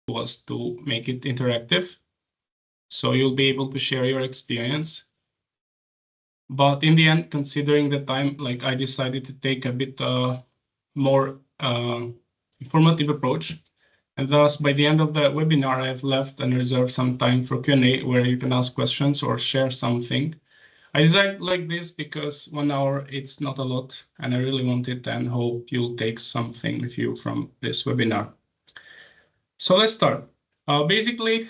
was to make it interactive, so you'll be able to share your experience. But in the end, considering the time, like I decided to take a bit more informative approach. And thus, by the end of the webinar, I have left and reserved some time for Q&A where you can ask questions or share something. I designed like this because 1 hour, it's not a lot, and I really want it and hope you'll take something with you from this webinar. So let's start. Basically,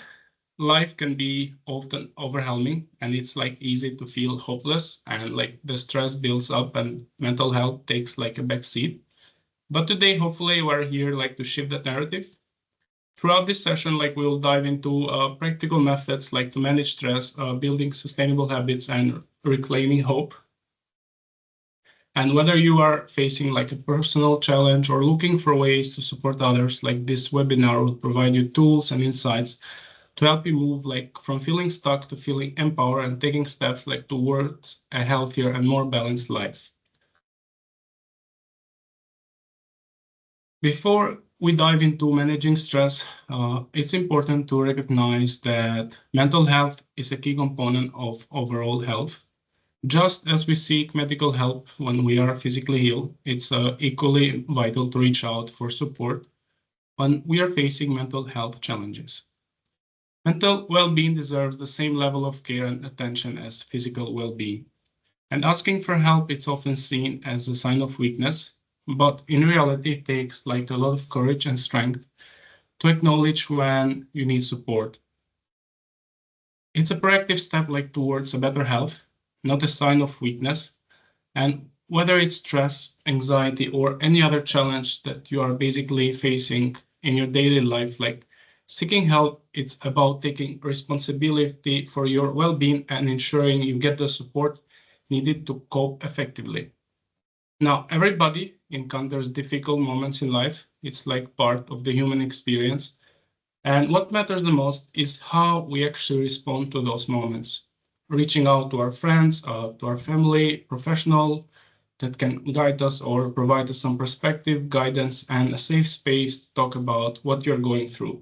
life can be often overwhelming, and it's like easy to feel hopeless, and like the stress builds up and mental health takes like a back seat. But today, hopefully, we're here like to shift that narrative. Throughout this session, like we'll dive into practical methods like to manage stress, building sustainable habits, and reclaiming hope. And whether you are facing like a personal challenge or looking for ways to support others, like this webinar will provide you tools and insights to help you move like from feeling stuck to feeling empowered and taking steps like towards a healthier and more balanced life. Before we dive into managing stress, it's important to recognize that mental health is a key component of overall health. Just as we seek medical help when we are physically ill, it's equally vital to reach out for support when we are facing mental health challenges. Mental well-being deserves the same level of care and attention as physical well-being. And asking for help is often seen as a sign of weakness, but in reality, it takes like a lot of courage and strength to acknowledge when you need support. It's a proactive step like towards a better health, not a sign of weakness. And whether it's stress, anxiety, or any other challenge that you are basically facing in your daily life, like seeking help, it's about taking responsibility for your well-being and ensuring you get the support needed to cope effectively. Now, everybody encounters difficult moments in life. It's like part of the human experience. And what matters the most is how we actually respond to those moments. Reaching out to our friends, to our family, professional that can guide us or provide us some perspective, guidance, and a safe space to talk about what you're going through.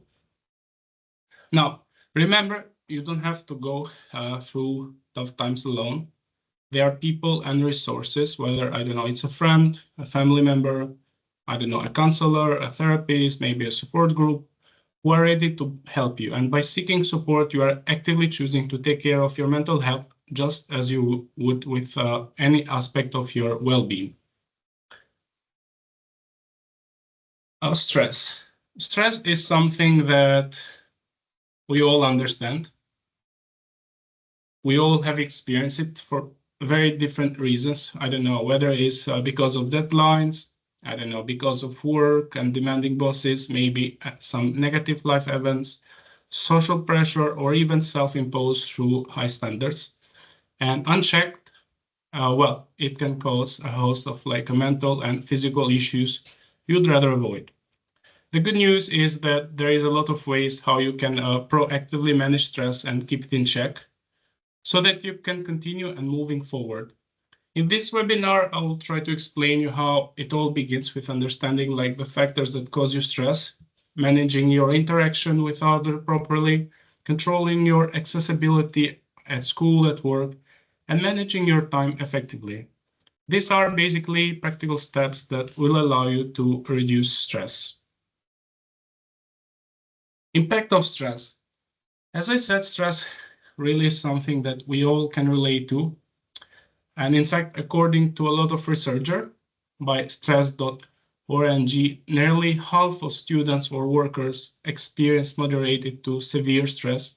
Now, remember, you don't have to go through tough times alone. There are people and resources, whether, I don't know, it's a friend, a family member, I don't know, a counselor, a therapist, maybe a support group, who are ready to help you. And by seeking support, you are actively choosing to take care of your mental health just as you would with any aspect of your well-being. Stress. Stress is something that we all understand. We all have experienced it for very different reasons. I don't know whether it's because of deadlines, I don't know, because of work and demanding bosses, maybe some negative life events, social pressure, or even self-imposed through high standards. And unchecked, well, it can cause a host of like mental and physical issues you'd rather avoid. The good news is that there is a lot of ways how you can proactively manage stress and keep it in check so that you can continue and moving forward. In this webinar, I will try to explain you how it all begins with understanding like the factors that cause you stress, managing your interaction with others properly, controlling your accessibility at school, at work, and managing your time effectively. These are basically practical steps that will allow you to reduce stress. Impact of stress. As I said, stress really is something that we all can relate to. And in fact, according to a lot of researcher by stress.org, nearly half of students or workers experience moderated to severe stress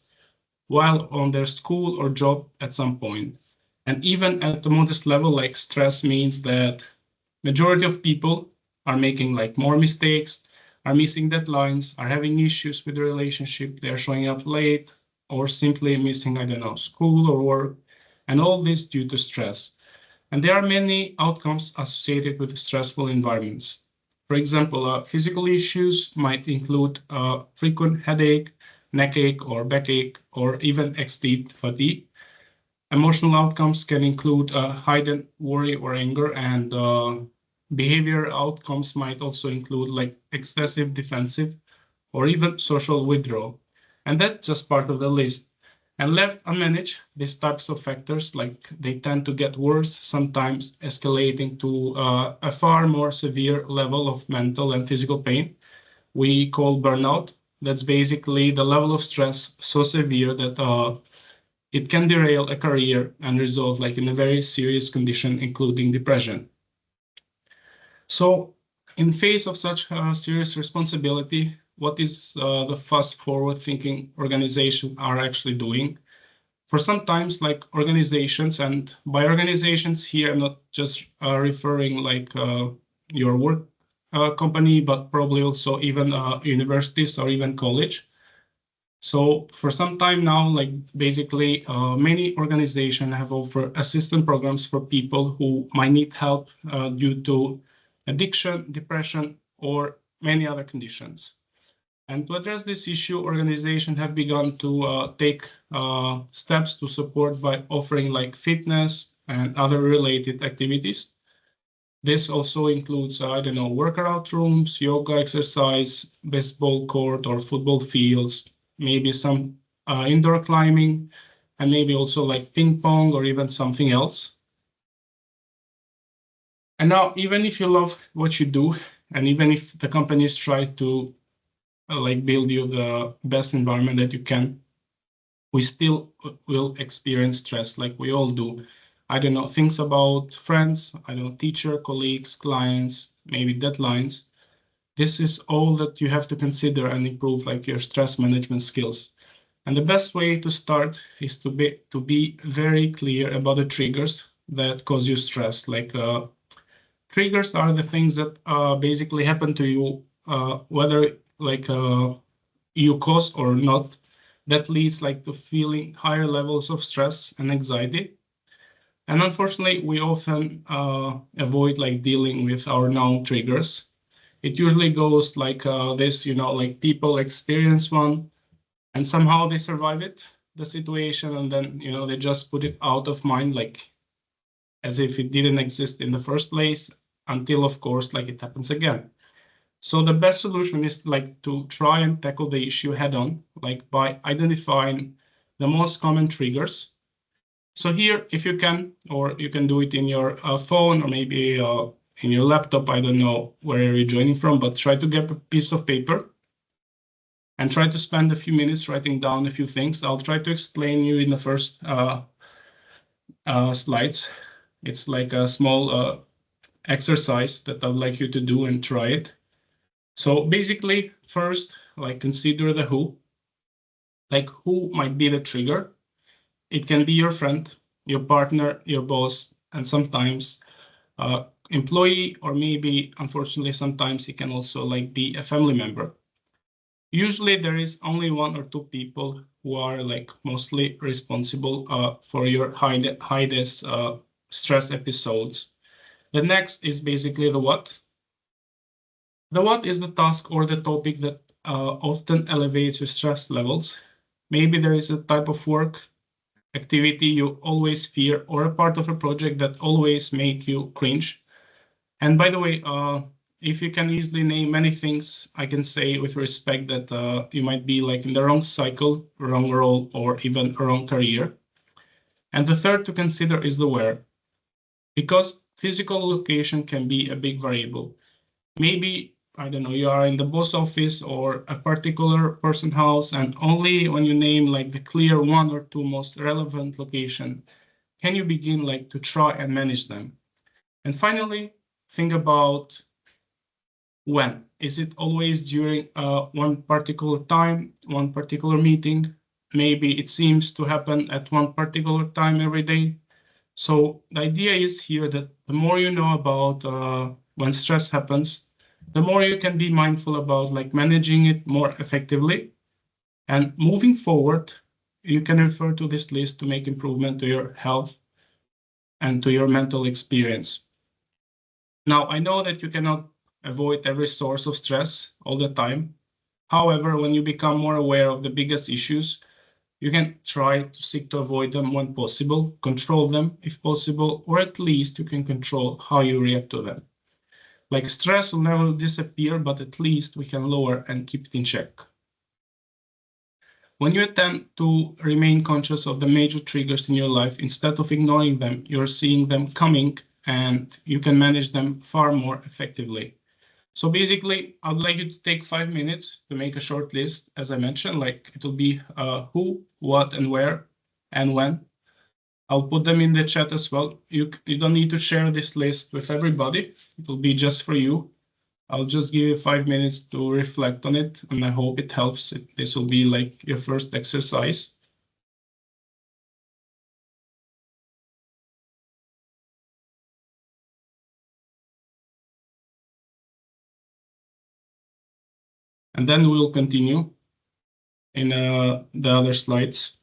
while on their school or job at some point. And even at the modest level, like stress means that majority of people are making like more mistakes, are missing deadlines, are having issues with the relationship, they're showing up late, or simply missing, I don't know, school or work, and all this due to stress. And there are many outcomes associated with stressful environments. For example, physical issues might include frequent headache, neck ache, or backache, or even extreme fatigue. Emotional outcomes can include heightened worry or anger, and behavior outcomes might also include like excessive defensive or even social withdrawal. And that's just part of the list. And left unmanaged, these types of factors, like they tend to get worse, sometimes escalating to a far more severe level of mental and physical pain. We call burnout. That's basically the level of stress so severe that it can derail a career and result like in a very serious condition, including depression. So in face of such serious responsibility, what is the fast forward thinking organizations are actually doing? For sometimes like organizations, and by organizations here, I'm not just referring like your work company, but probably also even universities or even college. So for some time now, like basically many organizations have offered assistance programs for people who might need help due to addiction, depression, or many other conditions. And to address this issue, organizations have begun to take steps to support by offering like fitness and other related activities. This also includes, I don't know, workout rooms, yoga exercise, baseball court or football fields, maybe some indoor climbing, and maybe also like ping pong or even something else. And now, even if you love what you do, and even if the companies try to like build you the best environment that you can, we still will experience stress like we all do. I don't know, things about friends, I don't know, teacher, colleagues, clients, maybe deadlines. This is all that you have to consider and improve like your stress management skills. And the best way to start is to be very clear about the triggers that cause you stress. Like triggers are the things that basically happen to you, whether like you cause or not, that leads like to feeling higher levels of stress and anxiety. And unfortunately, we often avoid like dealing with our known triggers. It usually goes like this, you know, like people experience one and somehow they survive it, the situation, and then, you know, they just put it out of mind, like as if it didn't exist in the first place, until of course, like it happens again. So the best solution is like to try and tackle the issue head on, like by identifying the most common triggers. So here, if you can, or you can do it in your phone or maybe in your laptop, I don't know where you're joining from, but try to get a piece of paper and try to spend a few minutes writing down a few things. I'll try to explain you in the first slides. It's like a small exercise that I'd like you to do and try it. So basically, first, like consider the who. Like who might be the trigger? It can be your friend, your partner, your boss, and sometimes employee, or maybe unfortunately sometimes it can also like be a family member. Usually there is only one or two people who are like mostly responsible for your highest stress episodes. The next is basically the what. The what is the task or the topic that often elevates your stress levels. Maybe there is a type of work, activity you always fear, or a part of a project that always make you cringe. And by the way, if you can easily name many things, I can say with respect that you might be like in the wrong cycle, wrong role, or even a wrong career. And the third to consider is the where, because physical location can be a big variable. Maybe, I don't know, you are in the boss office or a particular person house, and only when you name like the clear one or two most relevant location, can you begin like to try and manage them. And finally, think about when. Is it always during one particular time, one particular meeting? Maybe it seems to happen at one particular time every day. So the idea is here that the more you know about when stress happens, the more you can be mindful about like managing it more effectively. And moving forward, you can refer to this list to make improvement to your health and to your mental experience. Now, I know that you cannot avoid every source of stress all the time. However, when you become more aware of the biggest issues, you can try to seek to avoid them when possible, control them if possible, or at least you can control how you react to them. Like stress will never disappear, but at least we can lower and keep it in check. When you attempt to remain conscious of the major triggers in your life, instead of ignoring them, you're seeing them coming and you can manage them far more effectively. So basically, I'd like you to take 5 minutes to make a short list, as I mentioned, like it will be who, what, and where, and when. I'll put them in the chat as well. You don't need to share this list with everybody. It will be just for you. I'll just give you 5 minutes to reflect on it, and I hope it helps. This will be like your first exercise. And then we'll continue in the other slides.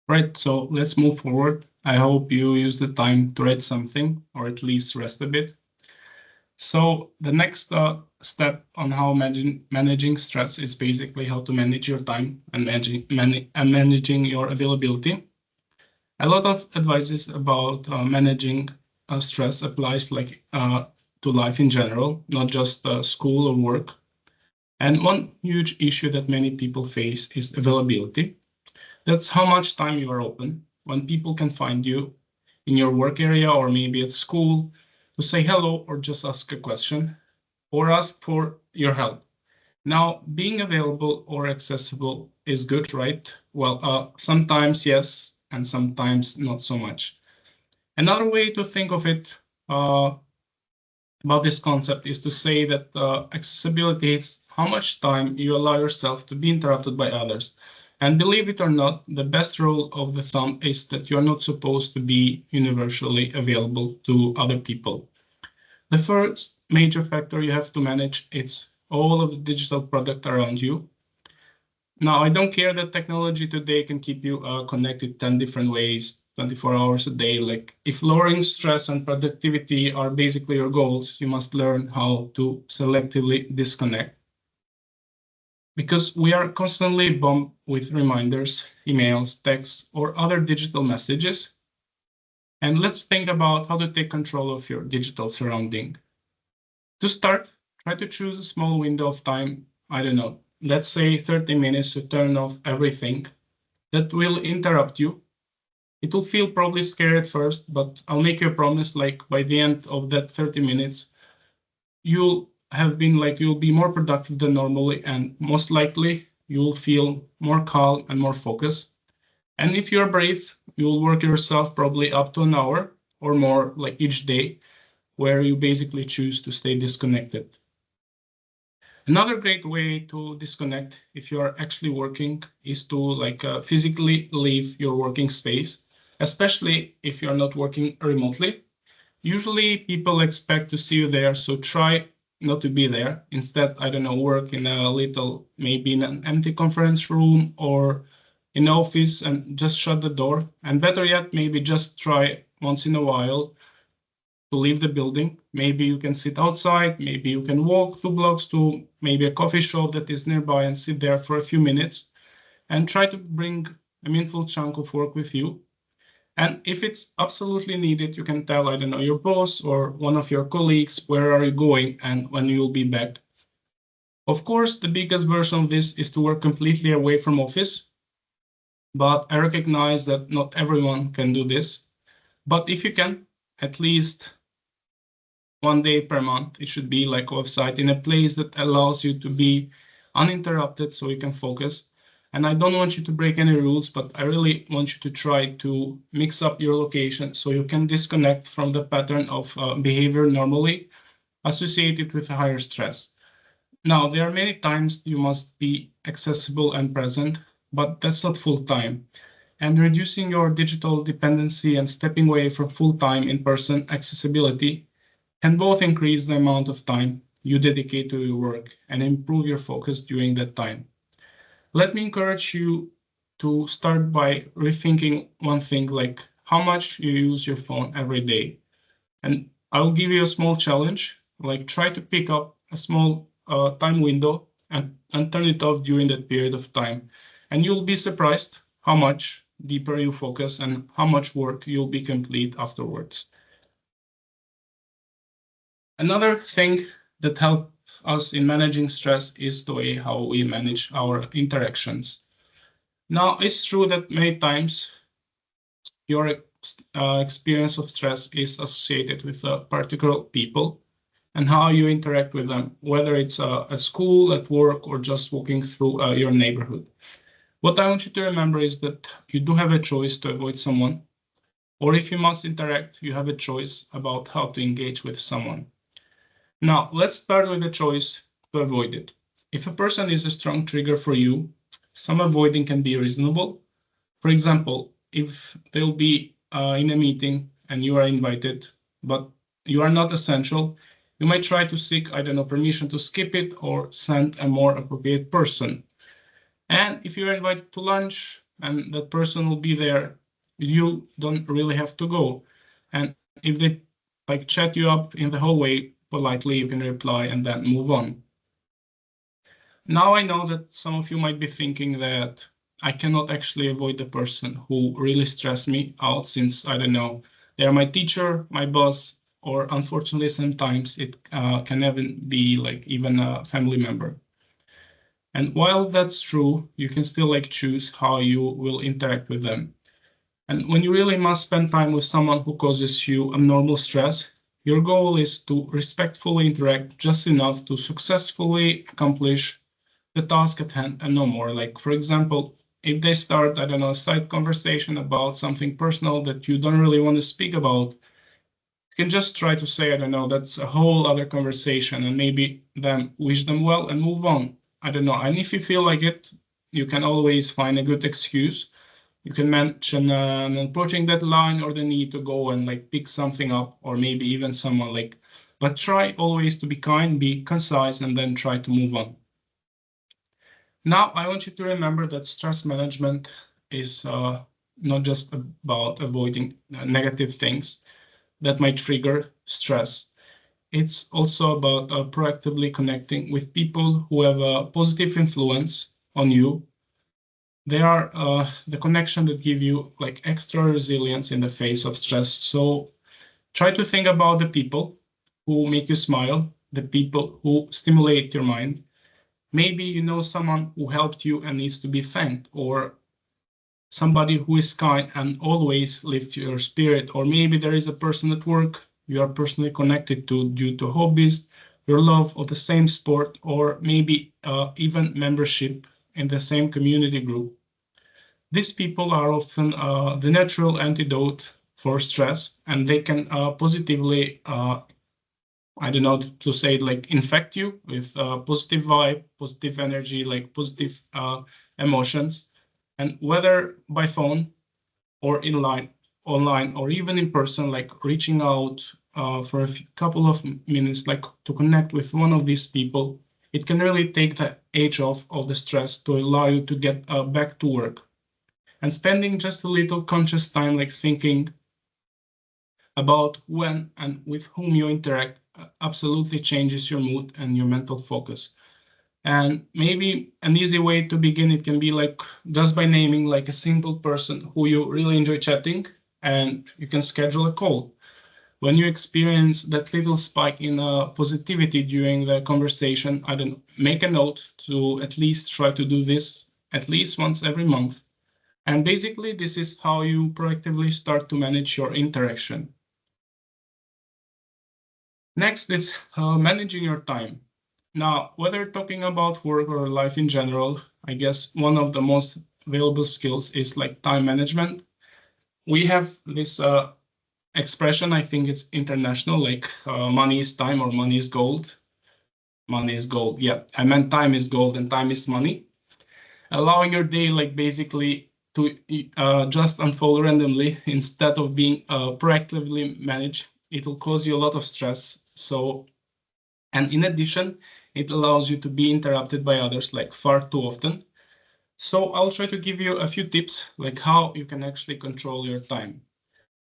Right, so let's move forward. I hope you use the time to read something or at least rest a bit. So the next step on how managing stress is basically how to manage your time and managing your availability. A lot of advices about managing stress applies to life in general, not just school or work. And one huge issue that many people face is availability. That's how much time you are open, when people can find you in your work area or maybe at school to say hello or just ask a question or ask for your help. Now, being available or accessible is good, right? Well, sometimes yes, and sometimes not so much. Another way to think of it about this concept is to say that accessibility is how much time you allow yourself to be interrupted by others. And believe it or not, the best rule of the thumb is that you're not supposed to be universally available to other people. The first major factor you have to manage is all of the digital product around you. Now, I don't care that technology today can keep you connected 10 different ways, 24 hours a day. Like if lowering stress and productivity are basically your goals, you must learn how to selectively disconnect. Because we are constantly bombarded with reminders, emails, texts, or other digital messages. And let's think about how to take control of your digital surrounding. To start, try to choose a small window of time, I don't know, let's say 30 minutes to turn off everything that will interrupt you. It will feel probably scary at first, but I'll make you a promise, like by the end of that 30 minutes, you'll be more productive than normally, and most likely you'll feel more calm and more focused. And if you're brave, you'll work yourself probably up to an hour or more like each day, where you basically choose to stay disconnected. Another great way to disconnect if you're actually working is to physically leave your working space, especially if you're not working remotely. Usually people expect to see you there, so try not to be there. Instead, I don't know, work in a little, maybe in an empty conference room or in an office and just shut the door. And better yet, maybe just try once in a while to leave the building. Maybe you can sit outside, maybe you can walk 2 blocks to maybe a coffee shop that is nearby and sit there for a few minutes and try to bring a meaningful chunk of work with you. And if it's absolutely needed, you can tell, I don't know, your boss or one of your colleagues, where are you going and when you'll be back. Of course, the biggest version of this is to work completely away from office, but I recognize that not everyone can do this. But if you can, at least 1 day per month, it should be like offsite in a place that allows you to be uninterrupted so you can focus. And I don't want you to break any rules, but I really want you to try to mix up your location so you can disconnect from the pattern of behavior normally associated with higher stress. Now, there are many times you must be accessible and present, but that's not full time. And reducing your digital dependency and stepping away from full-time in-person accessibility can both increase the amount of time you dedicate to your work and improve your focus during that time. Let me encourage you to start by rethinking one thing, like how much you use your phone every day. And I will give you a small challenge, like try to pick up a small time window and turn it off during that period of time. And you'll be surprised how much deeper you focus and how much work you'll be complete afterwards. Another thing that helps us in managing stress is the way how we manage our interactions. Now, it's true that many times your experience of stress is associated with particular people and how you interact with them, whether it's at school, at work, or just walking through your neighborhood. What I want you to remember is that you do have a choice to avoid someone, or if you must interact, you have a choice about how to engage with someone. Now, let's start with the choice to avoid it. If a person is a strong trigger for you, some avoiding can be reasonable. For example, if they'll be in a meeting and you are invited, but you are not essential, you might try to seek, I don't know, permission to skip it or send a more appropriate person. And if you're invited to lunch and that person will be there, you don't really have to go. And if they chat you up in the hallway, politely you can reply and then move on. Now I know that some of you might be thinking that I cannot actually avoid the person who really stress me out, since, I don't know, they're my teacher, my boss, or unfortunately sometimes it can even be like even a family member. And while that's true, you can still like choose how you will interact with them. And when you really must spend time with someone who causes you abnormal stress, your goal is to respectfully interact just enough to successfully accomplish the task at hand and no more. Like, for example, if they start, I don't know, a side conversation about something personal that you don't really want to speak about, you can just try to say, I don't know, that's a whole other conversation, and maybe then wish them well and move on. I don't know. And if you feel like it, you can always find a good excuse. You can mention an approaching deadline or the need to go and like pick something up, or maybe even someone like, but try always to be kind, be concise, and then try to move on. Now, I want you to remember that stress management is not just about avoiding negative things that might trigger stress. It's also about proactively connecting with people who have a positive influence on you. They are the connection that give you like extra resilience in the face of stress. So try to think about the people who make you smile, the people who stimulate your mind. Maybe you know someone who helped you and needs to be thanked, or somebody who is kind and always lifts your spirit, or maybe there is a person at work you are personally connected to due to hobbies, your love of the same sport, or maybe even membership in the same community group. These people are often the natural antidote for stress, and they can positively, I don't know to say it, like infect you with positive vibe, positive energy, like positive emotions. And whether by phone or in line, online, or even in person, like reaching out for a couple of minutes, like to connect with one of these people, it can really take the edge off of the stress to allow you to get back to work. And spending just a little conscious time, like thinking about when and with whom you interact, absolutely changes your mood and your mental focus. And maybe an easy way to begin, it can be like just by naming like a simple person who you really enjoy chatting, and you can schedule a call. When you experience that little spike in positivity during the conversation, I don't know, make a note to at least try to do this at least once every month. And basically, this is how you proactively start to manage your interaction. Next is managing your time. Now, whether talking about work or life in general, I guess one of the most valuable skills is like time management. We have this expression, I think it's international, like money is time or money is gold. Money is gold. Yeah, I meant time is gold and time is money. Allowing your day like basically to just unfold randomly instead of being proactively managed, it will cause you a lot of stress. So, and in addition, it allows you to be interrupted by others like far too often. So I'll try to give you a few tips like how you can actually control your time.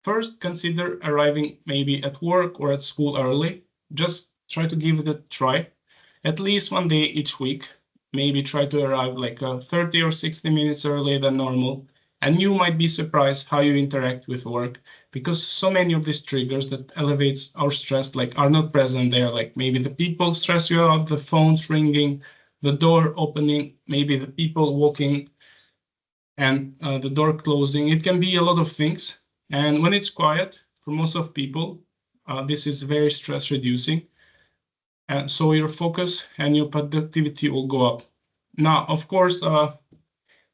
First, consider arriving maybe at work or at school early. Just try to give it a try, at least one day each week. Maybe try to arrive like 30 or 60 minutes earlier than normal. And you might be surprised how you interact with work, because so many of these triggers that elevates our stress like are not present there. Like maybe the people stress you out, the phone's ringing, the door opening, maybe the people walking and the door closing. It can be a lot of things. And when it's quiet, for most of people, this is very stress reducing. And so your focus and your productivity will go up. Now, of course,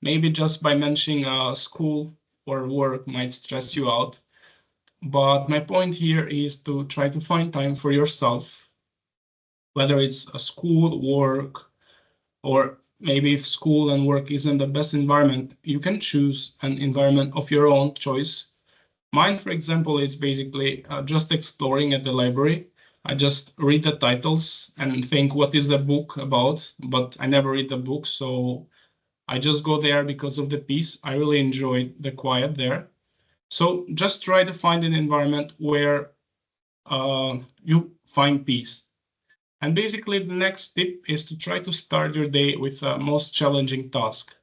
maybe just by mentioning school or work might stress you out. But my point here is to try to find time for yourself, whether it's a school, work, or maybe if school and work isn't the best environment, you can choose an environment of your own choice. Mine, for example, is basically just exploring at the library. I just read the titles and think what is the book about, but I never read the book, so I just go there because of the peace. I really enjoy the quiet there. So just try to find an environment where you find peace. And basically, the next tip is to try to start your day with the most challenging task.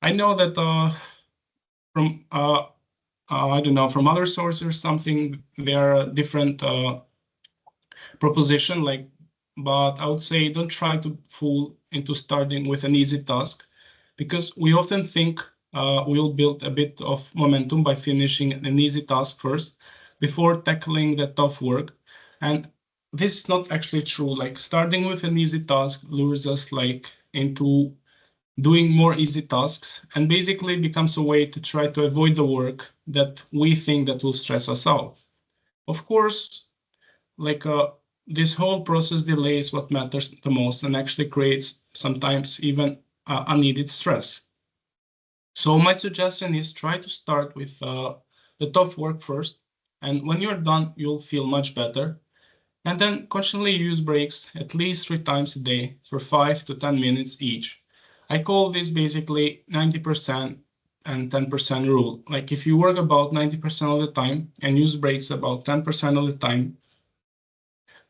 I know that from I don't know, from other sources, something there are different proposition, like, but I would say don't try to fool into starting with an easy task, because we often think we'll build a bit of momentum by finishing an easy task first before tackling the tough work. And this is not actually true. Like, starting with an easy task lures us like into doing more easy tasks, and basically becomes a way to try to avoid the work that we think that will stress us out. Of course, like this whole process delays what matters the most and actually creates sometimes even unneeded stress. So my suggestion is try to start with the tough work first, and when you're done, you'll feel much better. And then constantly use breaks at least 3 times a day for 5 to 10 minutes each. I call this basically 90% and 10% rule. Like, if you work about 90% of the time and use breaks about 10% of the time,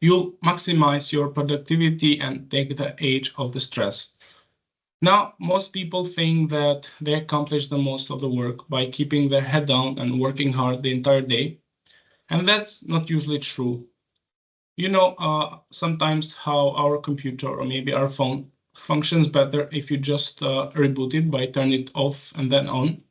you'll maximize your productivity and take the edge of the stress. Now, most people think that they accomplish the most of the work by keeping their head down and working hard the entire day, and that's not usually true. You know, sometimes how our computer or maybe our phone functions better if you just reboot it by turning it off and then on.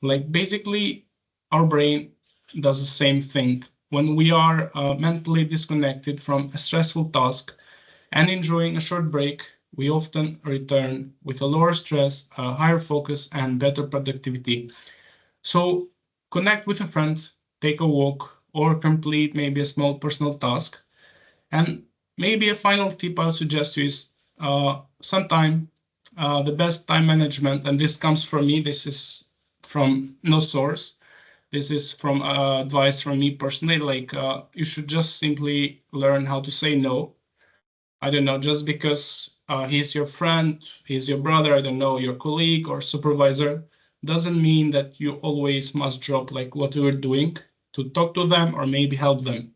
Like, basically, our brain does the same thing. When we are mentally disconnected from a stressful task and enjoying a short break, we often return with a lower stress, a higher focus, and better productivity. So connect with a friend, take a walk, or complete maybe a small personal task. And maybe a final tip I would suggest you is sometime the best time management, and this comes from me, this is from no source. This is from advice from me personally. Like, you should just simply learn how to say no. I don't know, just because he's your friend, he's your brother, I don't know, your colleague or supervisor, doesn't mean that you always must drop like what you are doing to talk to them or maybe help them.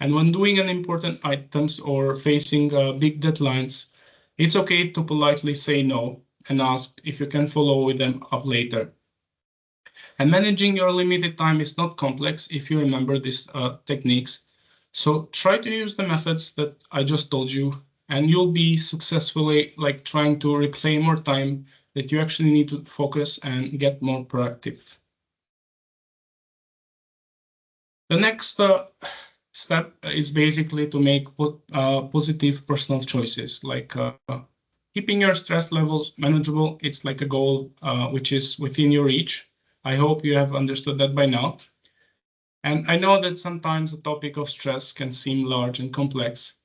And when doing an important items or facing big deadlines, it's okay to politely say no and ask if you can follow with them up later. And managing your limited time is not complex if you remember these techniques. So try to use the methods that I just told you, and you'll be successfully like trying to reclaim more time that you actually need to focus and get more productive. The next step is basically to make positive personal choices, like keeping your stress levels manageable. It's like a goal which is within your reach. I hope you have understood that by now. And I know that sometimes the topic of stress can seem large and complex.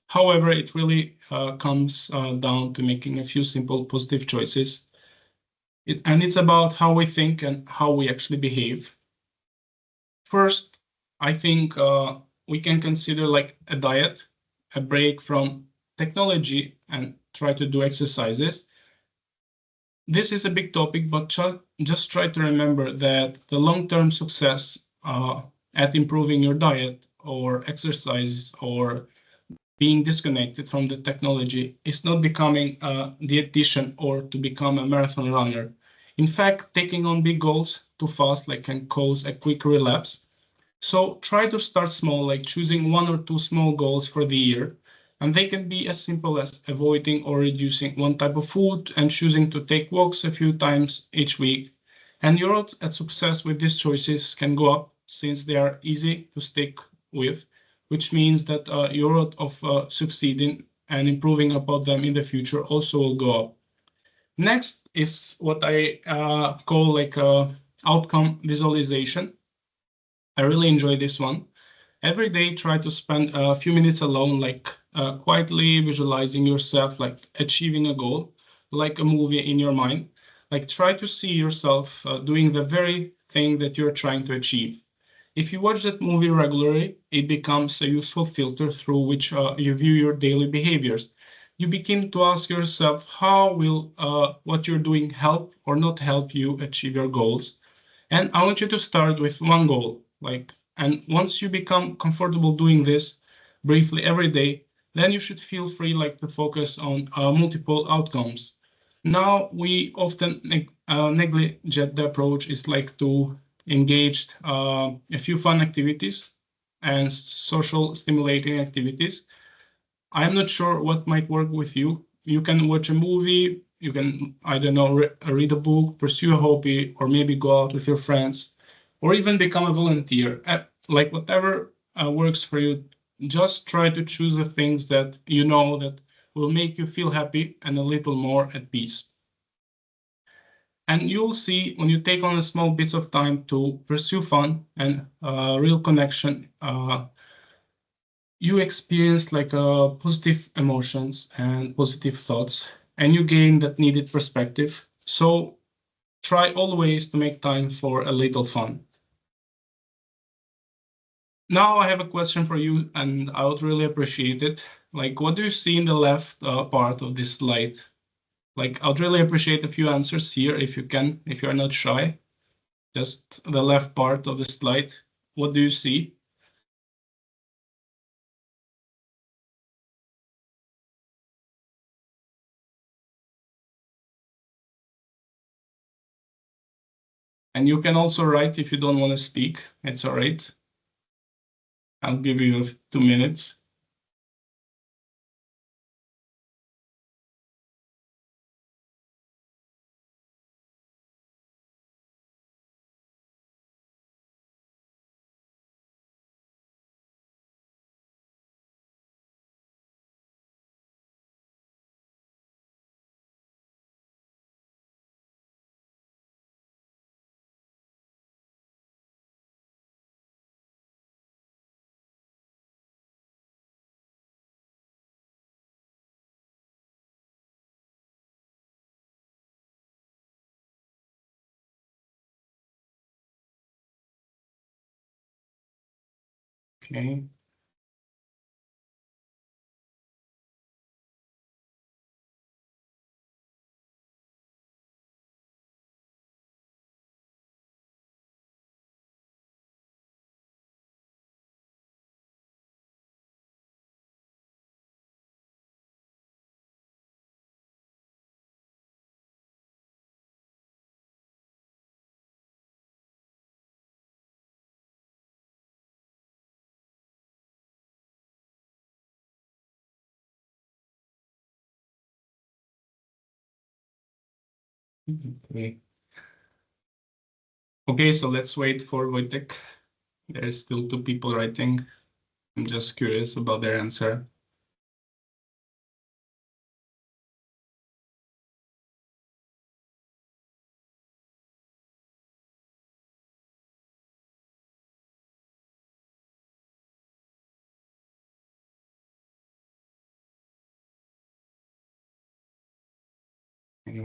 However, it really comes down to making a few simple positive choices. And it's about how we think and how we actually behave. First, I think we can consider like a diet, a break from technology, and try to do exercises. This is a big topic, but just try to remember that the long-term success at improving your diet or exercise or being disconnected from the technology is not becoming a dietitian or to become a marathon runner. In fact, taking on big goals too fast like can cause a quick relapse. So try to start small, like choosing 1 or 2 small goals for the year. And they can be as simple as avoiding or reducing one type of food and choosing to take walks a few times each week. And your odds at success with these choices can go up since they are easy to stick with, which means that your odds of succeeding and improving about them in the future also will go up. Next is what I call like outcome visualization. I really enjoy this one. Every day, try to spend a few minutes alone, like quietly visualizing yourself, like achieving a goal, like a movie in your mind. Like, try to see yourself doing the very thing that you're trying to achieve. If you watch that movie regularly, it becomes a useful filter through which you view your daily behaviors. You begin to ask yourself, how will what you're doing help or not help you achieve your goals? And I want you to start with one goal, like And once you become comfortable doing this briefly every day, then you should feel free like to focus on multiple outcomes. Now we often neglect the approach is like to engage a few fun activities and social stimulating activities. I'm not sure what might work with you. You can watch a movie, you can, I don't know, read a book, pursue a hobby, or maybe go out with your friends, or even become a volunteer. Like whatever works for you, just try to choose the things that you know that will make you feel happy and a little more at peace. And you'll see when you take on a small bits of time to pursue fun and real connection, you experience like positive emotions and positive thoughts, and you gain that needed perspective. So try always to make time for a little fun. Now I have a question for you, and I would really appreciate it. Like, what do you see in the left part of this slide? Like, I'd really appreciate a few answers here if you can, if you're not shy. Just the left part of the slide. What do you see? And you can also write if you don't want to speak. It's all right. I'll give you 2 minutes. Okay. Okay. Okay, so let's wait for Wojtek. There's still 2 people writing. I'm just curious about their answer. Okay.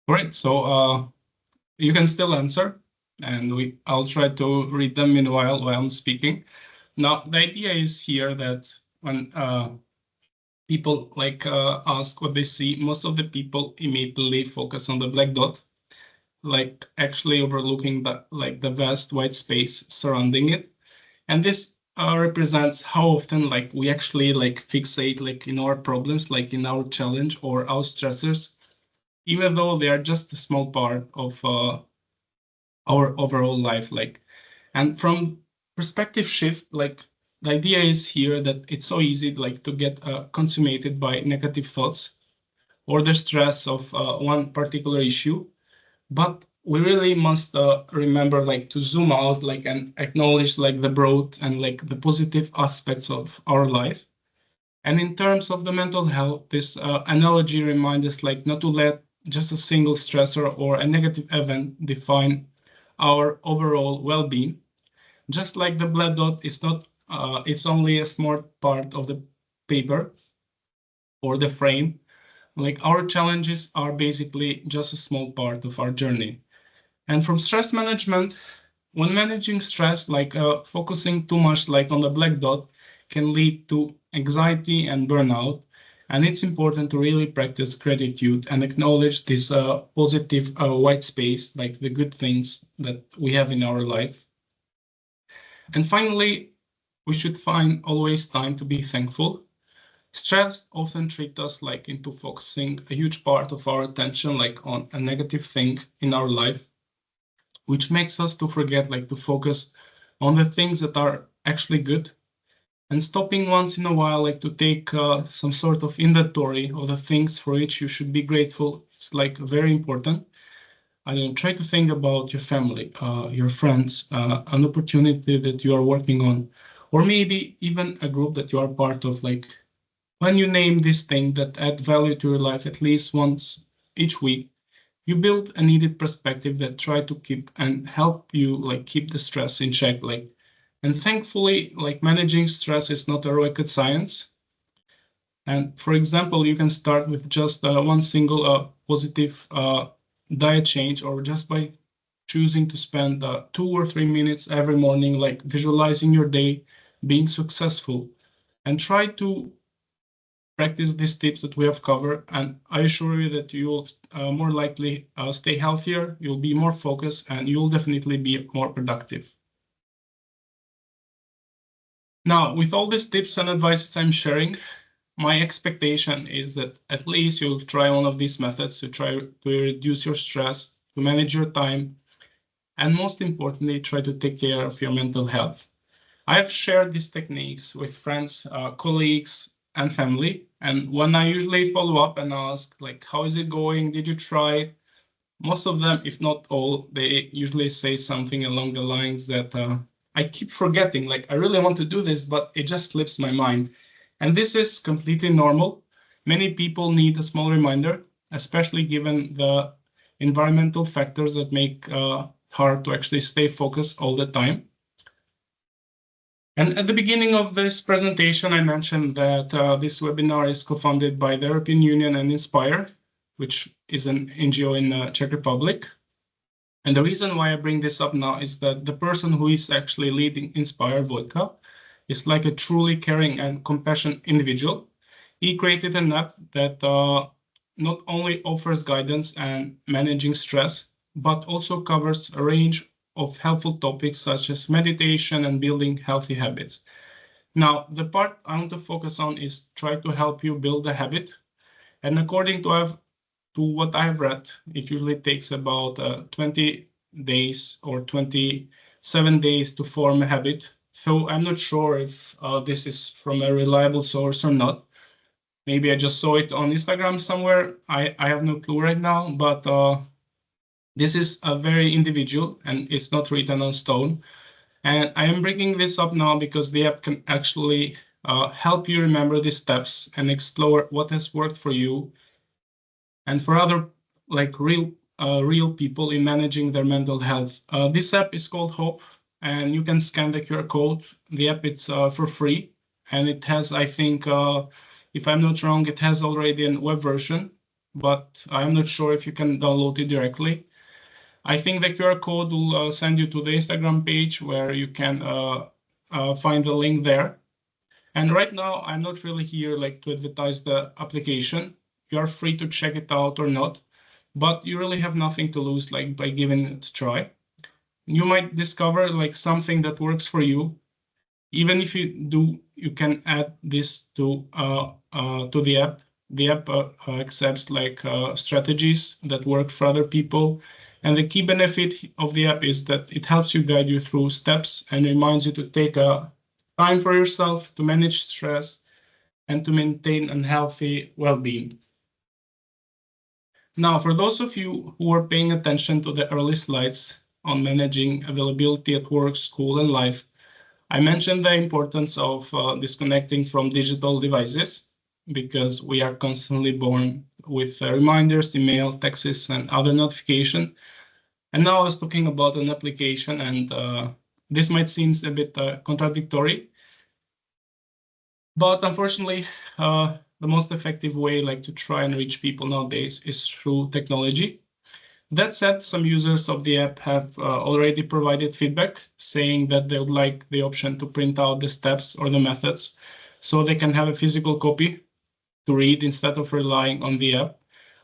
All right, so you can still answer, and I'll try to read them meanwhile while I'm speaking. Now, the idea is here that when people like ask what they see, most of the people immediately focus on the black dot, like actually overlooking the vast white space surrounding it. And this represents how often like we actually like fixate like in our problems, like in our challenge or our stressors, even though they are just a small part of our overall life. Like, and from perspective shift, like the idea is here that it's so easy like to get consummated by negative thoughts or the stress of one particular issue. But we really must remember like to zoom out like and acknowledge like the broad and like the positive aspects of our life. And in terms of the mental health, this analogy reminds us like not to let just a single stressor or a negative event define our overall well-being. Just like the black dot is not, it's only a small part of the paper or the frame. Like our challenges are basically just a small part of our journey. And from stress management, when managing stress, focusing too much on the black dot can lead to anxiety and burnout. And it's important to really practice gratitude and acknowledge this positive white space, like the good things that we have in our life. And finally, we should find always time to be thankful. Stress often tricks us into focusing a huge part of our attention on a negative thing in our life, which makes us to forget to focus on the things that are actually good, and stopping once in a while to take some sort of inventory of the things for which you should be grateful. It's very important. I mean, try to think about your family, your friends, an opportunity that you are working on, or maybe even a group that you are part of. When you name this thing that add value to your life at least once each week, you build a needed perspective that try to keep and help you keep the stress in check. And thankfully, managing stress is not a rocket science. And for example, you can start with just one single positive diet change, or just by choosing to spend 2 or 3 minutes every morning, visualizing your day being successful, and try to practice these tips that we have covered. And I assure you that you will more likely stay healthier, you'll be more focused, and you'll definitely be more productive. Now, with all these tips and advices I'm sharing, my expectation is that at least you'll try one of these methods to try to reduce your stress, to manage your time, and most importantly, try to take care of your mental health. I've shared these techniques with friends, colleagues, and family. And when I usually follow up and ask, how is it going? Did you try it? Most of them, if not all, they usually say something along the lines that I keep forgetting, I really want to do this, but it just slips my mind. And this is completely normal. Many people need a small reminder, especially given the environmental factors that make hard to actually stay focused all the time. And at the beginning of this presentation, I mentioned that this webinar is co-funded by the European Union and Inspire, which is an NGO in Czech Republic. And the reason why I bring this up now is that the person who is actually leading Inspire, Wojtka, is a truly caring and compassionate individual. He created an app that not only offers guidance and managing stress, but also covers a range of helpful topics such as meditation and building healthy habits. Now, the part I want to focus on is try to help you build a habit. And according to what I've read, it usually takes about 20 days or 27 days to form a habit. So I'm not sure if this is from a reliable source or not. Maybe I just saw it on Instagram somewhere. I have no clue right now, but this is a very individual and it's not written on stone. And I am bringing this up now because the app can actually help you remember the steps and explore what has worked for you and for other real people in managing their mental health. This app is called Hope, and you can scan the QR code. The app is for free, and it has, I think, if I'm not wrong, it has already a web version, but I'm not sure if you can download it directly. I think the QR code will send you to the Instagram page where you can find the link there. And right now, I'm not really here to advertise the application. You are free to check it out or not, but you really have nothing to lose by giving it a try. You might discover something that works for you. Even if you do, you can add this to the app. The app accepts strategies that work for other people. And the key benefit of the app is that it helps you guide you through steps and reminds you to take a time for yourself, to manage stress, and to maintain a healthy well-being. Now, for those of you who are paying attention to the early slides on managing availability at work, school, and life, I mentioned the importance of disconnecting from digital devices because we are constantly born with reminders, email, texts, and other notifications. And now I was talking about an application, and this might seem a bit contradictory, but unfortunately, the most effective way to try and reach people nowadays is through technology. That said, some users of the app have already provided feedback saying that they would like the option to print out the steps or the methods so they can have a physical copy to read instead of relying on the app.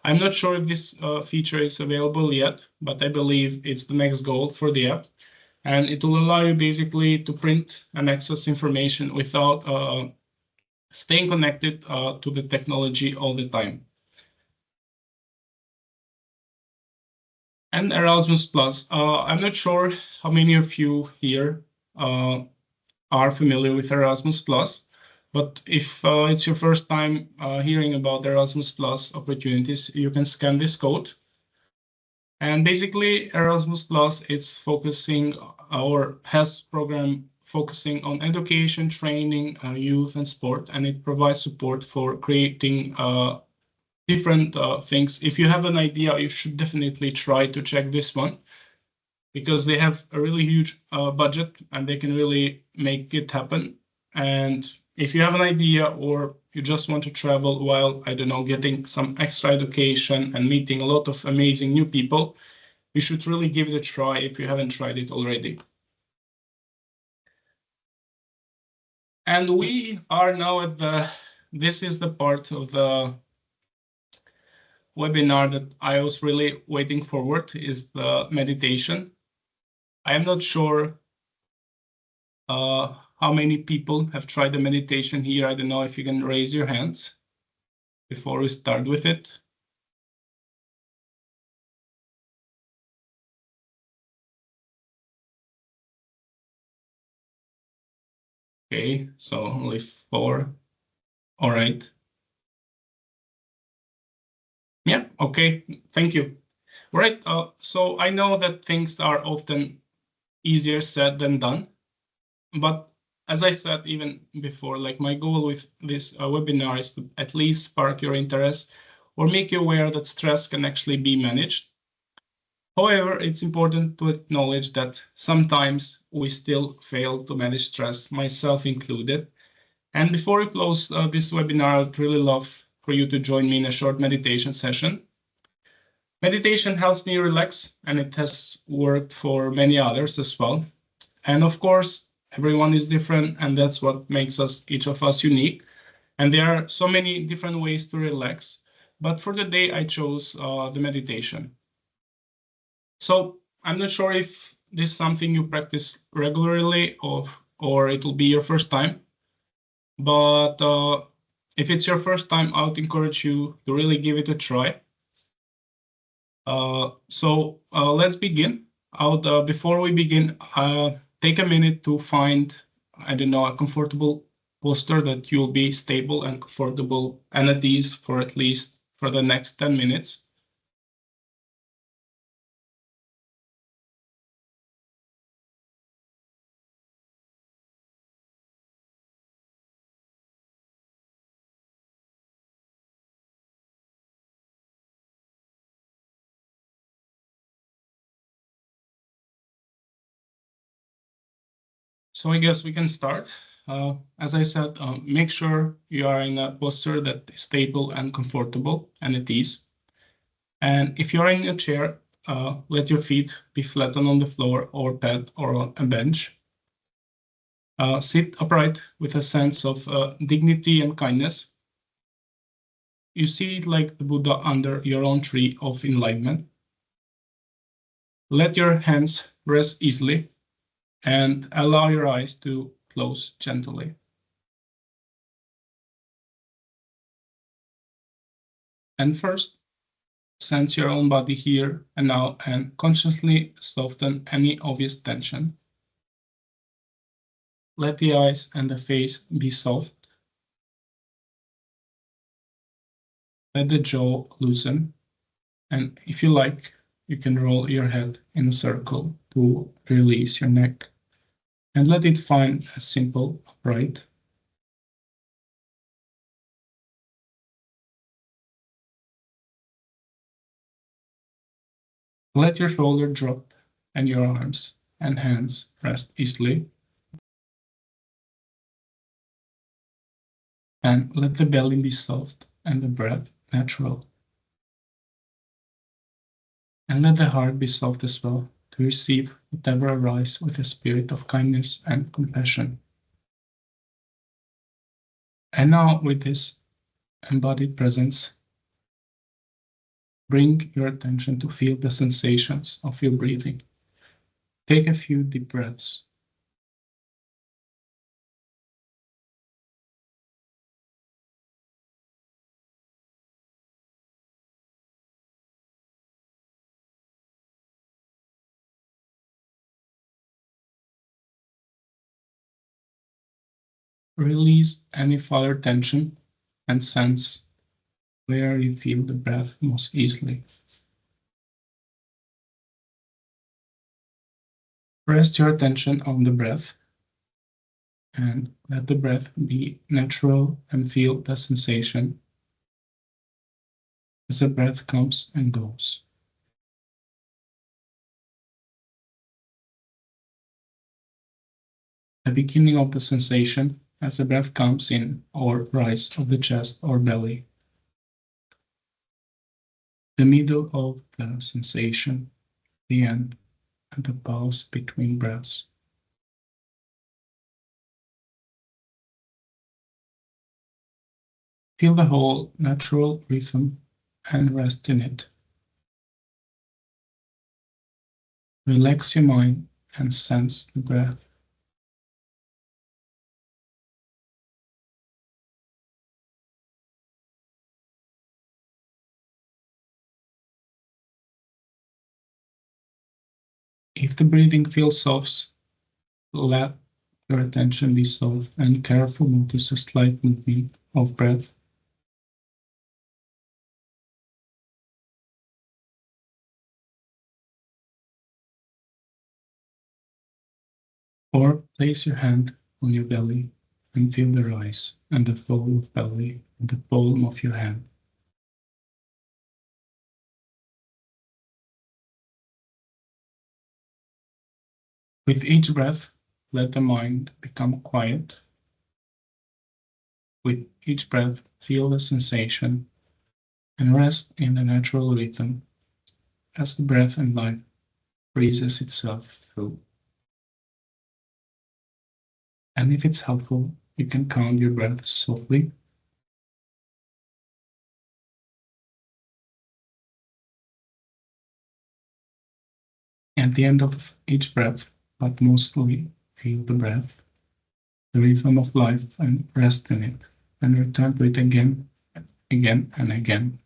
I'm not sure if this feature is available yet, but I believe it's the next goal for the app. And it will allow you basically to print and access information without staying connected to the technology all the time. And Erasmus Plus. I'm not sure how many of you here are familiar with Erasmus Plus, but if it's your first time hearing about Erasmus Plus opportunities, you can scan this code. And basically, Erasmus Plus is focusing or has program focusing on education, training, youth, and sport, and it provides support for creating different things. If you have an idea, you should definitely try to check this one because they have a really huge budget and they can really make it happen. And if you have an idea or you just want to travel while, I don't know, getting some extra education and meeting a lot of amazing new people, you should really give it a try if you haven't tried it already. And we are now at this is the part of the webinar that I was really waiting forward, is the meditation. I am not sure how many people have tried the meditation here. I don't know if you can raise your hands before we start with it. Okay, so only 4. All right. Yeah, okay, thank you. All right, so I know that things are often easier said than done, but as I said even before, like my goal with this webinar is to at least spark your interest or make you aware that stress can actually be managed. However, it's important to acknowledge that sometimes we still fail to manage stress, myself included. And before we close this webinar, I'd really love for you to join me in a short meditation session. Meditation helps me relax, and it has worked for many others as well. And of course, everyone is different, and that's what makes us, each of us, unique. And there are so many different ways to relax. But for the day, I chose the meditation. So I'm not sure if this is something you practice regularly or it will be your first time. But if it's your first time, I would encourage you to really give it a try. So let's begin. Before we begin, take a minute to find, I don't know, a comfortable posture that you'll be stable and comfortable and at ease for at least for the next 10 minutes. So I guess we can start. As I said, make sure you are in a posture that is stable and comfortable and at ease. And if you're in a chair, let your feet be flattened on the floor or bed or on a bench. Sit upright with a sense of dignity and kindness. You see it like the Buddha under your own tree of enlightenment. Let your hands rest easily and allow your eyes to close gently. And first, sense your own body here and now and consciously soften any obvious tension. Let the eyes and the face be soft. Let the jaw loosen. And if you like, you can roll your head in a circle to release your neck. And let it find a simple upright. Let your shoulder drop and your arms and hands rest easily. And let the belly be soft and the breath natural. And let the heart be soft as well to receive whatever arises with a spirit of kindness and compassion. And now, with this embodied presence, bring your attention to feel the sensations of your breathing. Take a few deep breaths. Release any further tension and sense where you feel the breath most easily. Rest your attention on the breath and let the breath be natural and feel the sensation as the breath comes and goes. The beginning of the sensation as the breath comes in or rise of the chest or belly. The middle of the sensation, the end, and the pause between breaths. Feel the whole natural rhythm and rest in it. Relax your mind and sense the breath. If the breathing feels soft, let your attention be soft and careful. Notice a slight movement of breath. Or place your hand on your belly and feel the rise and the fall of belly in the palm of your hand. With each breath, let the mind become quiet. With each breath, feel the sensation and rest in the natural rhythm as the breath and life breathes itself through. And if it's helpful, you can count your breaths softly. At the end of each breath, but mostly feel the breath, the rhythm of life, and rest in it, and return to it again, again, and again.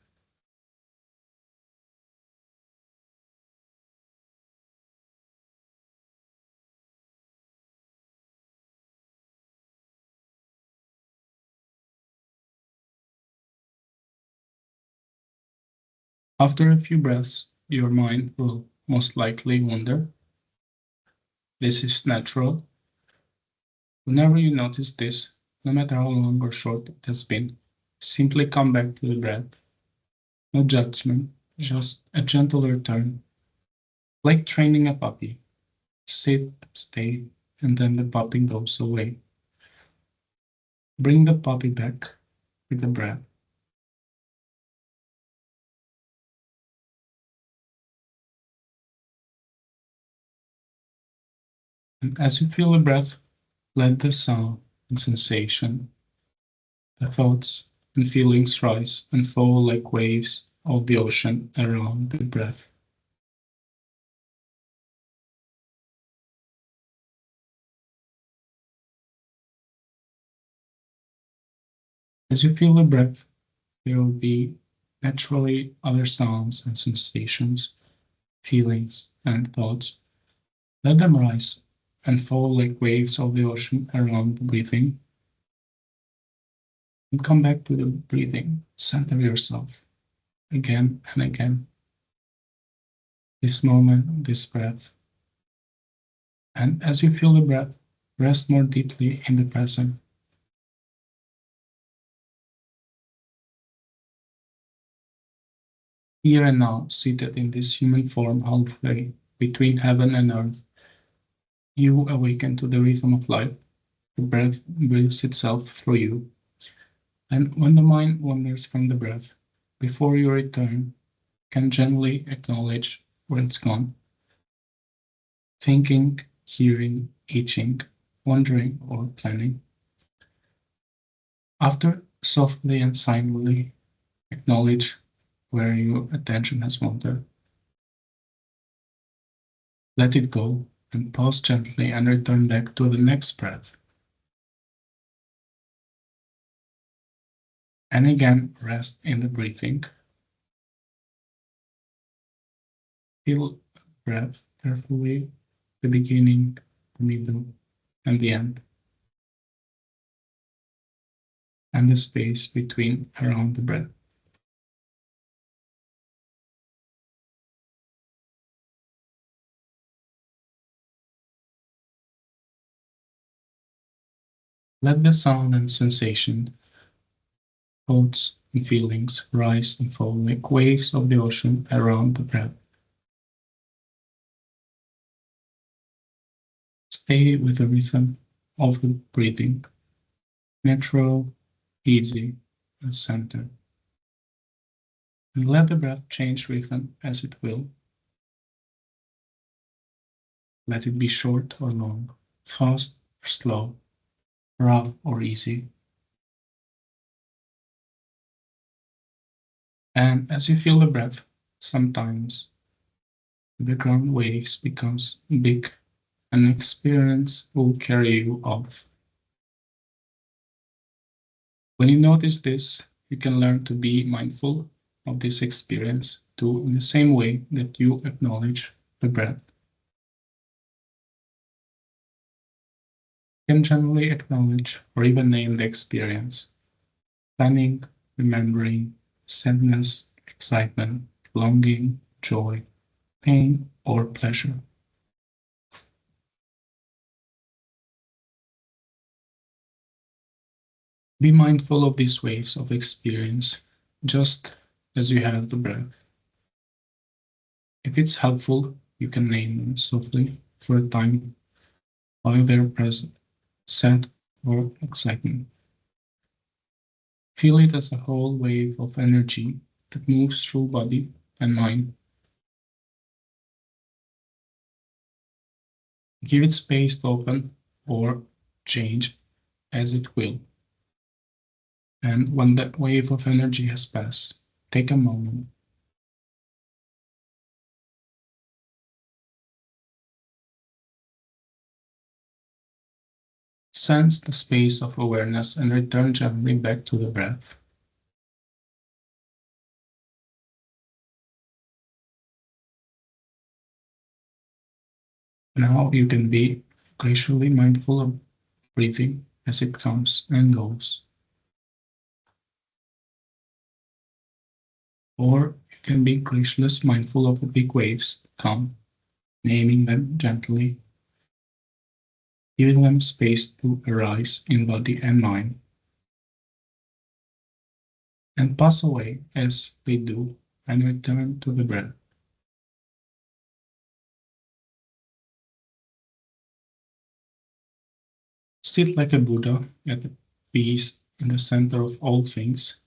After a few breaths, your mind will most likely wander. This is natural. Whenever you notice this, no matter how long or short it has been, simply come back to the breath. No judgment, just a gentle return, like training a puppy. Sit, stay, and then the puppy goes away. Bring the puppy back with the breath. And as you feel the breath, let the sound and sensation, the thoughts and feelings rise and fall like waves of the ocean around the breath. As you feel the breath, there will be naturally other sounds and sensations, feelings and thoughts. Let them rise and fall like waves of the ocean around the breathing. And come back to the breathing. Center yourself again and again. This moment, this breath. And as you feel the breath, rest more deeply in the present. Here and now, seated in this human form halfway between heaven and earth, you awaken to the rhythm of life. The breath breathes itself through you. And when the mind wanders from the breath, before you return, can gently acknowledge where it's gone. Thinking, hearing, itching, wondering, or planning. After, softly and silently acknowledge where your attention has wandered. Let it go and pause gently and return back to the next breath. And again, rest in the breathing. Feel breath carefully, the beginning, the middle, and the end, and the space between around the breath. Let the sound and sensation, thoughts and feelings rise and fall like waves of the ocean around the breath. Stay with the rhythm of the breathing, natural, easy, and centered. And let the breath change rhythm as it will. Let it be short or long, fast or slow, rough or easy. And as you feel the breath, sometimes the background waves becomes big and experience will carry you off. When you notice this, you can learn to be mindful of this experience too, in the same way that you acknowledge the breath. You can generally acknowledge or even name the experience, planning, remembering, sadness, excitement, longing, joy, pain, or pleasure. Be mindful of these waves of experience, just as you have the breath. If it's helpful, you can name them softly for a time while they're present, sad or excitement. Feel it as a whole wave of energy that moves through body and mind. Give it space to open or change as it will. And when that wave of energy has passed, take a moment. Sense the space of awareness and return gently back to the breath. Now you can be gracefully mindful of breathing as it comes and goes. Or you can be graceless mindful of the big waves that come, naming them gently, giving them space to arise in body and mind, and pass away as they do and return to the breath. Sit like a Buddha at peace in the center of all things,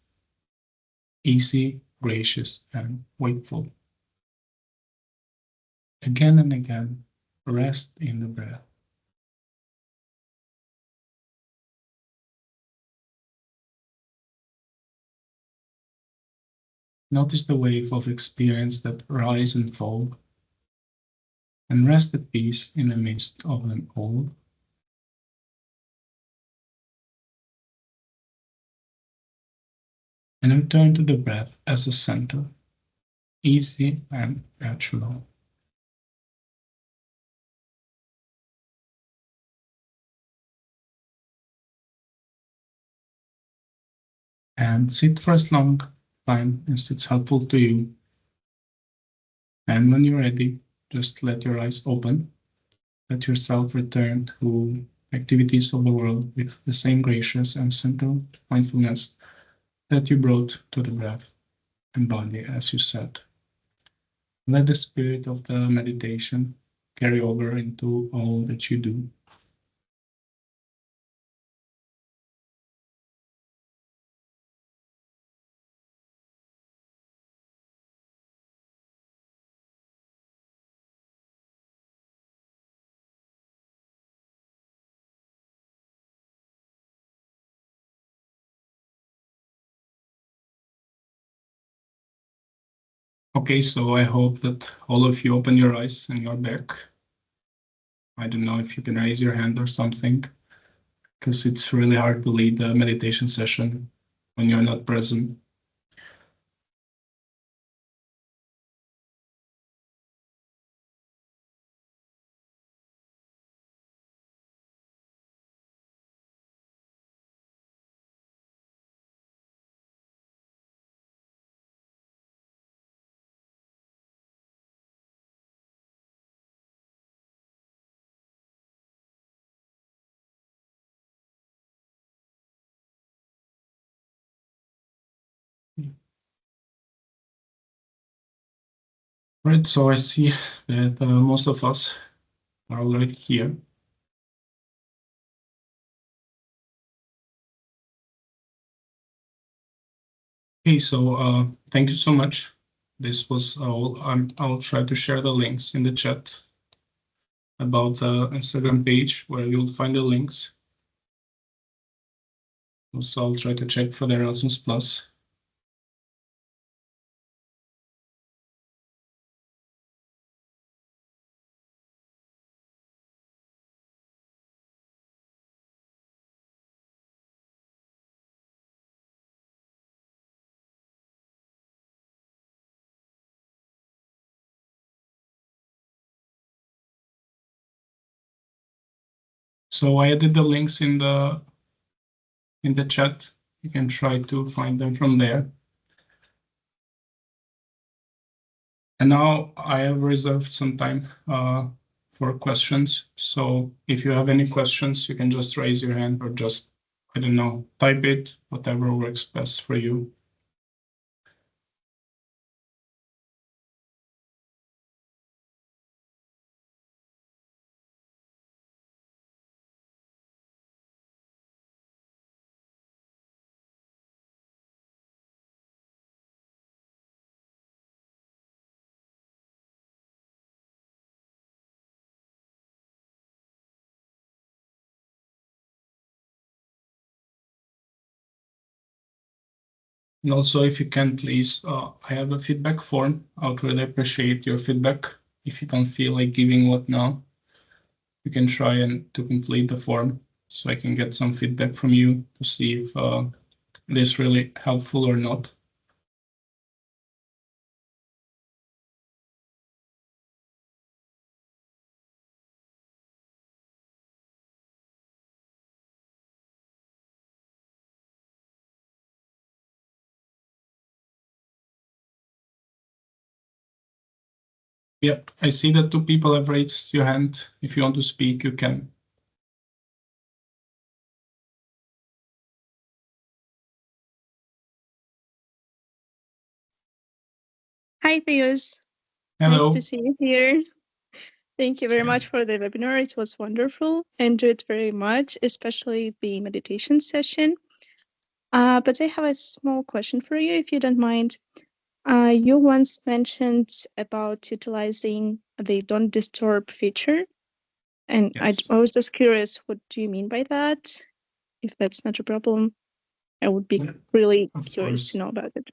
easy, gracious, and wakeful. Again and again, rest in the breath. Notice the wave of experience that rise and fall, and rest at peace in the midst of them all. And return to the breath as a center, easy and natural. And sit for as long time as it's helpful to you. And when you're ready, just let your eyes open. Let yourself return to activities of the world with the same gracious and simple mindfulness that you brought to the breath and body as you said. Let the spirit of the meditation carry over into all that you do. Okay, so I hope that all of you open your eyes and you're back. I don't know if you can raise your hand or something, because it's really hard to lead a meditation session when you're not present. Right, so I see that most of us are already here. Okay, so thank you so much. This was all. I'll try to share the links in the chat about the Instagram page where you'll find the links. Also, I'll try to check for the Erasmus Plus. So I added the links in the chat. You can try to find them from there. And now I have reserved some time for questions. So if you have any questions, you can just raise your hand or just, I don't know, type it, whatever works best for you. And also, if you can, please, I have a feedback form. I would really appreciate your feedback. If you don't feel like giving what now, you can try and to complete the form so I can get some feedback from you to see if this is really helpful or not. Yep, I see that 2 people have raised your hand. If you want to speak, you can. Hi, Theos. Hello. Nice to see you here. Thank you very much for the webinar. It was wonderful. Enjoyed very much, especially the meditation session. But I have a small question for you, if you don't mind. You once mentioned about utilizing the don't disturb feature. And Yes. I was just curious, what do you mean by that? If that's not a problem, I would be really curious to know about it.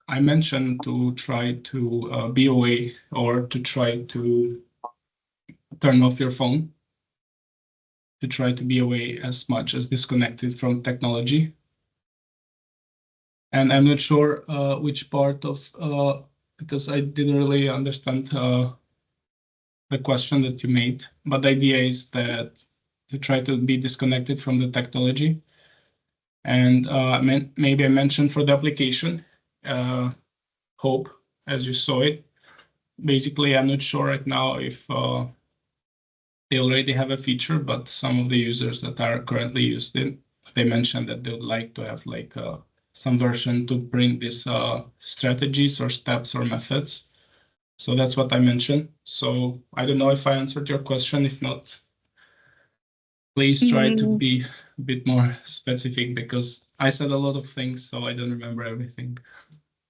I mentioned to try to be away or to try to turn off your phone, to try to be away as much as disconnected from technology. And I'm not sure which part of, because I didn't really understand the question that you made, but the idea is that to try to be disconnected from the technology. And maybe I mentioned for the application, Hope, as you saw it. Basically, I'm not sure right now if they already have a feature, but some of the users that are currently used it, they mentioned that they would like to have like some version to bring these strategies or steps or methods. So that's what I mentioned. So I don't know if I answered your question. If not, please try to be a bit more specific because I said a lot of things, so I don't remember everything.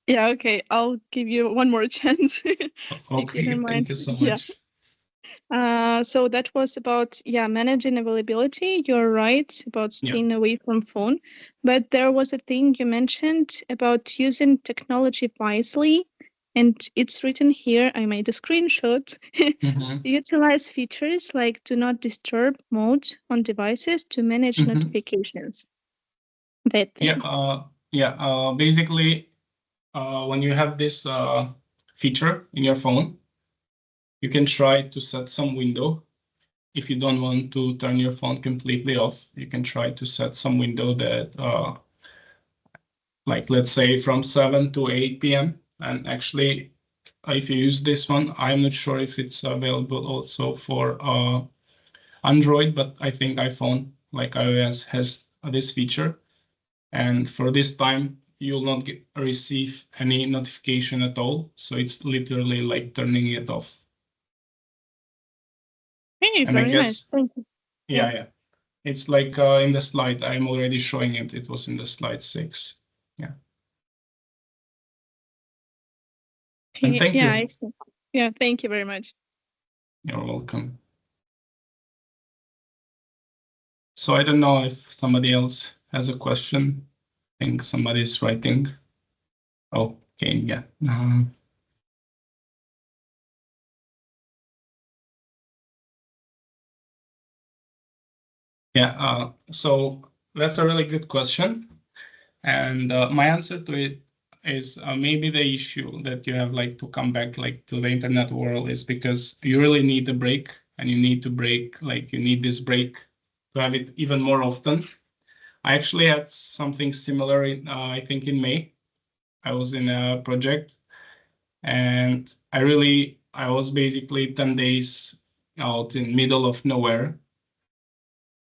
Yeah, okay. I'll give you one more chance. Okay, thank you so much. So that was about, managing availability. You're right about staying away from phone. But there was a thing you mentioned about using technology wisely. And it's written here. I made a screenshot. Utilize features like do not disturb mode on devices to manage notifications. That thing. Basically, when you have this feature in your phone, you can try to set some window. If you don't want to turn your phone completely off, you can try to set some window that, like, let's say from 7 to 8 p.m. And actually, if you use this one, I'm not sure if it's available also for Android, but I think iPhone, like iOS, has this feature. And for this time, you will not receive any notification at all. So it's literally like turning it off. Hey, And very I guess, nice. Thank you. Yeah. It's like in the slide, I'm already showing it. It was in the slide 6. Yeah. And thank you. I see. Yeah, thank you very much. You're welcome. So I don't know if somebody else has a question. I think somebody's writing. Oh, okay, yeah. So that's a really good question. And my answer to it is maybe the issue that you have like to come back like to the internet world is because you really need a break, and you need to break, like you need this break to have it even more often. I actually had something similar in, I think in May. I was in a project, and I was basically 10 days out in middle of nowhere.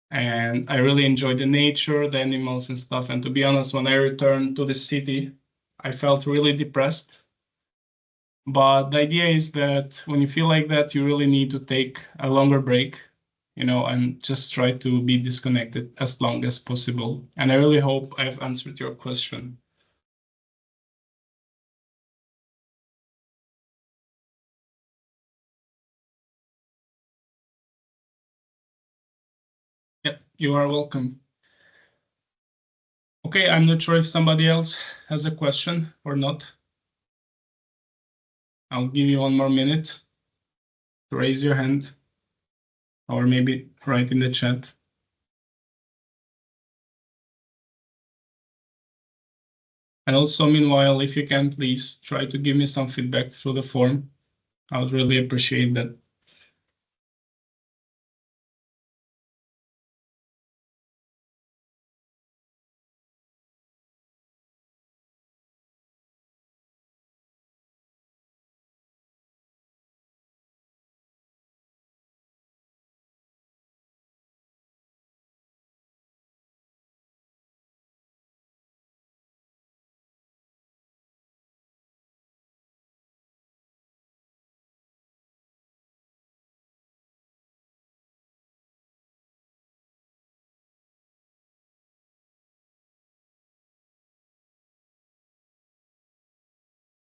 And I really enjoyed the nature, the animals and stuff. And to be honest, when I returned to the city, I felt really depressed. But the idea is that when you feel like that, you really need to take a longer break, and just try to be disconnected as long as possible. And I really hope I've answered your question. Yeah, you are welcome. Okay, I'm not sure if somebody else has a question or not. I'll give you 1 more minute to raise your hand, or maybe write in the chat. And also, meanwhile, if you can, please try to give me some feedback through the form. I would really appreciate that.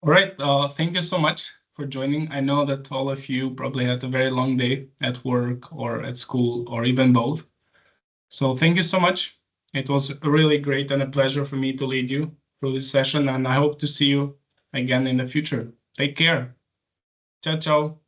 All right, thank you so much for joining. I know that all of you probably had a very long day at work or at school or even both. So thank you so much. It was really great and a pleasure for me to lead you through this session, and I hope to see you again in the future. Take care. Ciao, ciao.